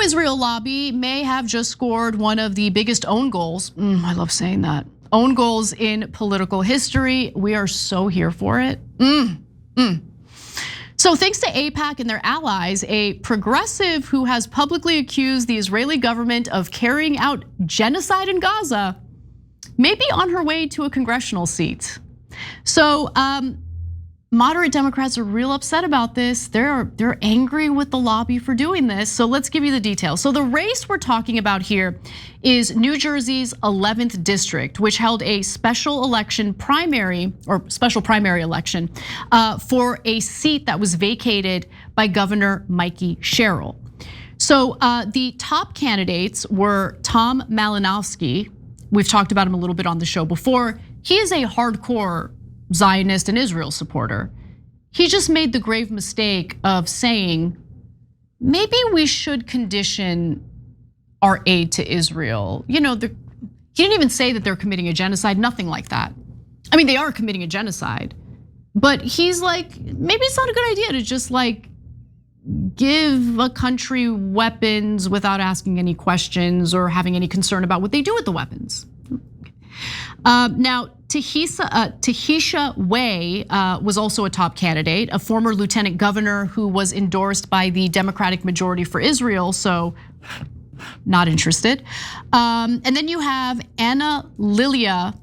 pro-Israel lobby may have just scored one of the biggest own goals. I love saying that. Own goals in political history. We are so here for it. So thanks to AIPAC and their allies, a progressive who has publicly accused the Israeli government of carrying out genocide in Gaza may be on her way to a congressional seat. So moderate Democrats are real upset about this. They're angry with the lobby for doing this. So let's give you the details. So the race we're talking about here is New Jersey's 11th district, which held a special primary election for a seat that was vacated by Governor Mikey Sherrill. So the top candidates were Tom Malinowski. We've talked about him a little bit on the show before. He is a hardcore Zionist and Israel supporter. He just made the grave mistake of saying, maybe we should condition our aid to Israel. He didn't even say that they're committing a genocide, nothing like that. I mean, they are committing a genocide, but he's like, maybe it's not a good idea to just like give a country weapons without asking any questions or having any concern about what they do with the weapons. Now, Tahisha Way was also a top candidate, a former lieutenant governor who was endorsed by the Democratic majority for Israel, so not interested. And then you have Anna Lilia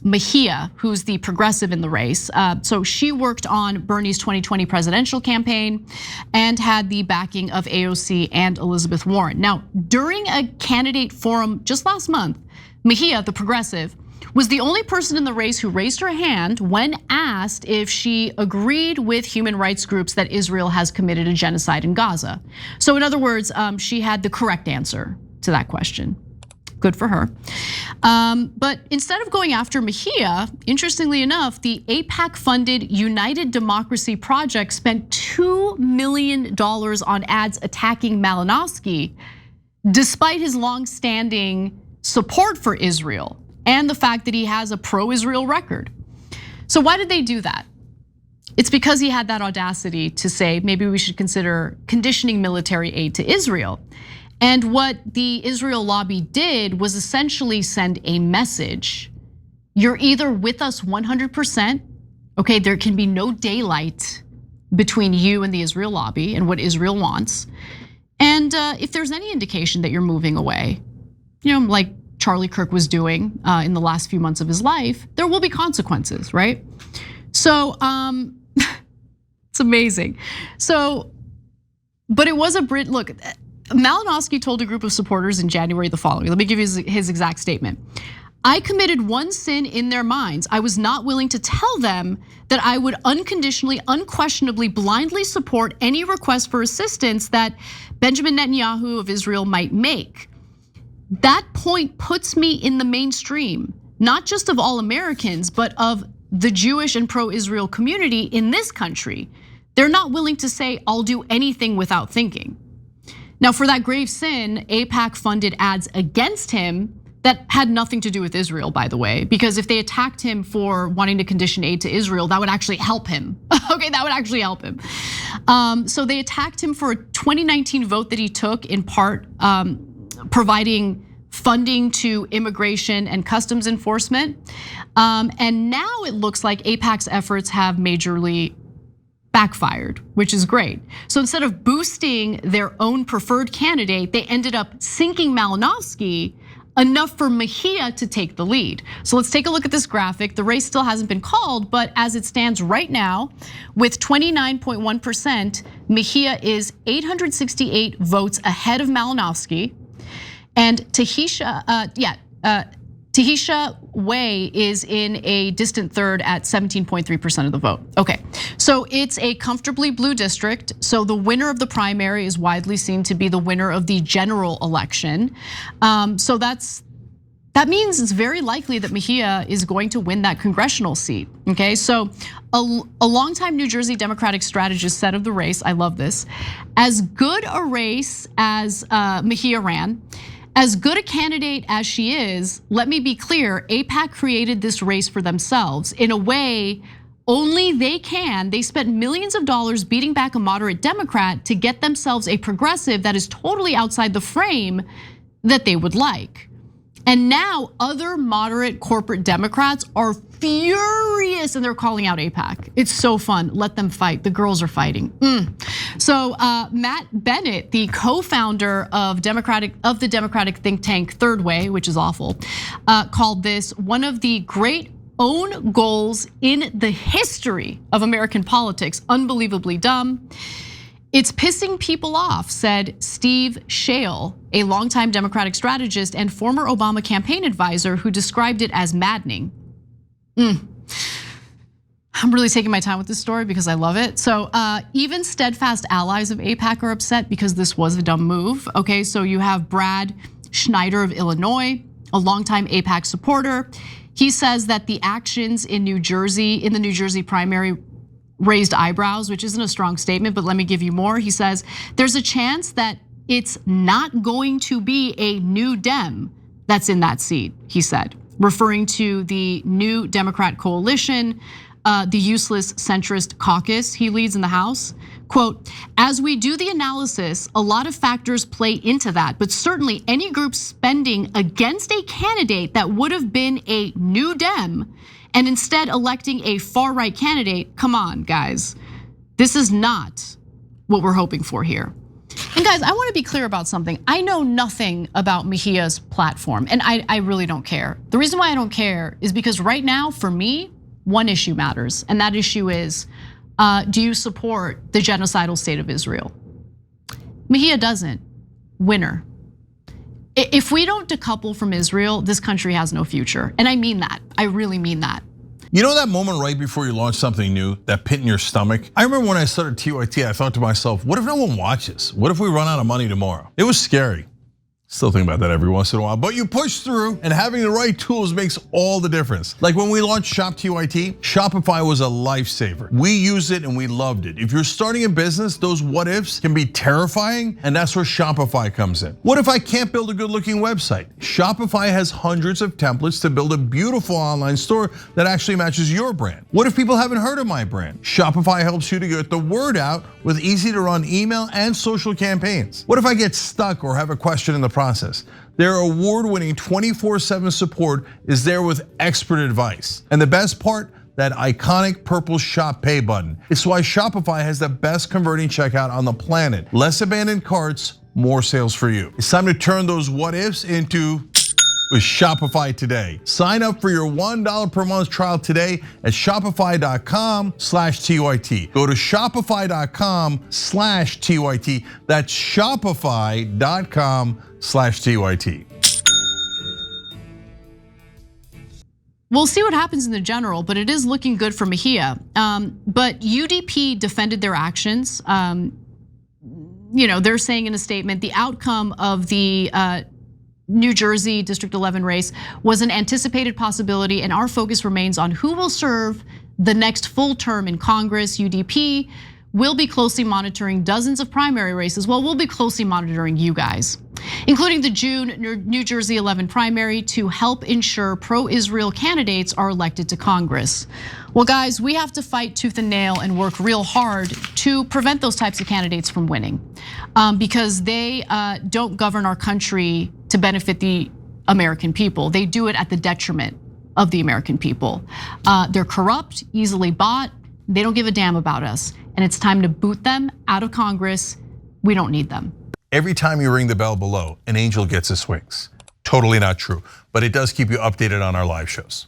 Mejia, who's the progressive in the race. So she worked on Bernie's 2020 presidential campaign and had the backing of AOC and Elizabeth Warren. Now, during a candidate forum just last month, Mejia, the progressive, was the only person in the race who raised her hand when asked if she agreed with human rights groups that Israel has committed a genocide in Gaza. So in other words, she had the correct answer to that question. Good for her. But instead of going after Mejia, interestingly enough, the AIPAC-funded United Democracy Project spent $2 million on ads attacking Malinowski, despite his long-standing support for Israel and the fact that he has a pro-Israel record. So why did they do that? It's because he had that audacity to say, maybe we should consider conditioning military aid to Israel. And what the Israel lobby did was essentially send a message. You're either with us 100%, okay, there can be no daylight between you and the Israel lobby and what Israel wants. And if there's any indication that you're moving away, like Charlie Kirk was doing in the last few months of his life, there will be consequences, right? So it's amazing. So, but it was look, Malinowski told a group of supporters in January the following. Let me give you his exact statement. I committed one sin in their minds. I was not willing to tell them that I would unconditionally, unquestionably, blindly support any request for assistance that Benjamin Netanyahu of Israel might make. That point puts me in the mainstream, not just of all Americans, but of the Jewish and pro-Israel community in this country. They're not willing to say, I'll do anything without thinking. Now, for that grave sin, AIPAC funded ads against him that had nothing to do with Israel, by the way, because if they attacked him for wanting to condition aid to Israel, that would actually help him. Okay, that would actually help him. So they attacked him for a 2019 vote that he took, in part providing funding to immigration and customs enforcement. And now it looks like AIPAC's efforts have majorly backfired, which is great. So instead of boosting their own preferred candidate, they ended up sinking Malinowski enough for Mejia to take the lead. So let's take a look at this graphic. The race still hasn't been called, but as it stands right now, with 29.1%, Mejia is 868 votes ahead of Malinowski. And Tahisha Way is in a distant third at 17.3% of the vote. Okay, so it's a comfortably blue district. So the winner of the primary is widely seen to be the winner of the general election. So that means it's very likely that Mejia is going to win that congressional seat. Okay, so a longtime New Jersey Democratic strategist said of the race, I love this, as good a race as Mejia ran, as good a candidate as she is, let me be clear, AIPAC created this race for themselves. In a way, only they can. They spent millions of dollars beating back a moderate Democrat to get themselves a progressive that is totally outside the frame that they would like. And now other moderate corporate Democrats are furious and they're calling out AIPAC. It's so fun. Let them fight. The girls are fighting. So Matt Bennett, the co-founder of the Democratic think tank Third Way, which is awful, called this one of the great own goals in the history of American politics. Unbelievably dumb. It's pissing people off, said Steve Schale, a longtime Democratic strategist and former Obama campaign advisor who described it as maddening. I'm really taking my time with this story because I love it. So even steadfast allies of AIPAC are upset because this was a dumb move. Okay, so you have Brad Schneider of Illinois, a longtime AIPAC supporter. He says that the actions in the New Jersey primary raised eyebrows, which isn't a strong statement, but let me give you more. He says, there's a chance that it's not going to be a new Dem that's in that seat, he said, referring to the new Democrat coalition, the useless centrist caucus he leads in the House. Quote, as we do the analysis, a lot of factors play into that, but certainly any group spending against a candidate that would have been a new Dem and instead electing a far-right candidate, come on, guys. This is not what we're hoping for here. And guys, I wanna be clear about something. I know nothing about Mejia's platform, and I really don't care. The reason why I don't care is because right now, for me, one issue matters, and that issue is, do you support the genocidal state of Israel? Mejia doesn't, winner. If we don't decouple from Israel, this country has no future. And I mean that, I really mean that. You know that moment right before you launch something new, that pit in your stomach? I remember when I started TYT, I thought to myself, what if no one watches? What if we run out of money tomorrow? It was scary. Still think about that every once in a while, but you push through, and having the right tools makes all the difference. Like when we launched Shop TYT, Shopify was a lifesaver. We used it and we loved it. If you're starting a business, those what ifs can be terrifying, and that's where Shopify comes in. What if I can't build a good looking website? Shopify has hundreds of templates to build a beautiful online store that actually matches your brand. What if people haven't heard of my brand? Shopify helps you to get the word out with easy to run email and social campaigns. What if I get stuck or have a question in the process? Their award-winning 24/7 support is there with expert advice. And the best part, that iconic purple Shop Pay button. It's why Shopify has the best converting checkout on the planet. Less abandoned carts, more sales for you. It's time to turn those what ifs into with Shopify today. Sign up for your $1 per month trial today at shopify.com/TYT. Go to shopify.com/TYT. That's shopify.com/TYT. We'll see what happens in the general, but it is looking good for Mejia. But UDP defended their actions. They're saying in a statement, the outcome of the New Jersey District 11 race was an anticipated possibility, and our focus remains on who will serve the next full term in Congress. UDP will be closely monitoring dozens of primary races. Well, we'll be closely monitoring you guys, including the June New Jersey 11 primary, to help ensure pro-Israel candidates are elected to Congress. Well, guys, we have to fight tooth and nail and work real hard to prevent those types of candidates from winning, because they don't govern our country to benefit the American people. They do it at the detriment of the American people. They're corrupt, easily bought. They don't give a damn about us. And it's time to boot them out of Congress. We don't need them. Every time you ring the bell below, an angel gets his wings. Totally not true, but it does keep you updated on our live shows.